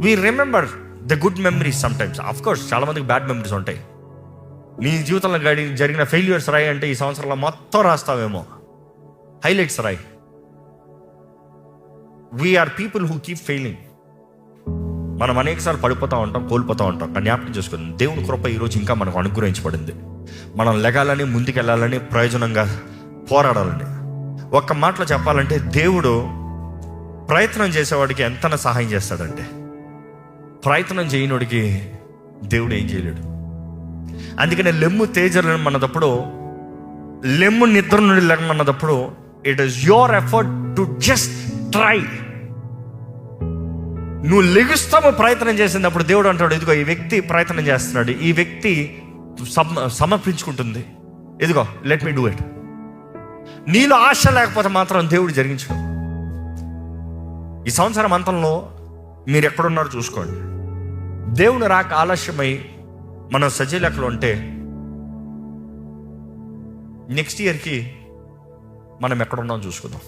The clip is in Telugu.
We remember the good memories sometimes. Of course చాలా మందికి బ్యాడ్ మెమరీస్ ఉంటాయి. నీ జీవితంలో జరిగిన ఫెయిల్యూర్స్ రాయి అంటే ఈ సంవత్సరంలో మొత్తం రాస్తావేమో, హైలైట్స్ రాయి. We are people who keep failing. మనం అనేకసార్లు పడిపోతూ ఉంటాం, కోల్పోతూ ఉంటాం. కానీ జ్ఞాపకం చేసుకుందాం, దేవుని కృప ఈరోజు ఇంకా మనకు అనుగ్రహించబడింది. మనం లెగాలని, ముందుకెళ్ళాలని, ప్రయోజనంగా పోరాడాలని. ఒక్క మాటలో చెప్పాలంటే, దేవుడు ప్రయత్నం చేసేవాడికి ఎంత సహాయం చేస్తాడంటే, ప్రయత్నం చేయనోడికి దేవుడు ఏం చేయలేడు. అందుకనే లెమ్ము తేజరమన్నప్పుడు, లెమ్ము నిద్ర నుండి లేకమన్నప్పుడు, it is your effort to just try. నువ్వు లెగుస్తాము ప్రయత్నం చేసినప్పుడు దేవుడు అంటాడు, ఇదిగో ఈ వ్యక్తి ప్రయత్నం చేస్తున్నాడు, ఈ వ్యక్తి సమర్పించుకుంటుంది, ఇదిగో లెట్ మీ డూ ఇట్. నీలో ఆశ లేకపోతే మాత్రం దేవుడు జరిగించడు. ఈ సంవత్సరం అంతంలో మీరు ఎక్కడున్నారో చూసుకోండి. దేవుని రాక ఆలస్యమై మనం సజీవ లెక్కలో ఉంటే నెక్స్ట్ ఇయర్కి మనం ఎక్కడున్నామో చూసుకుందాం.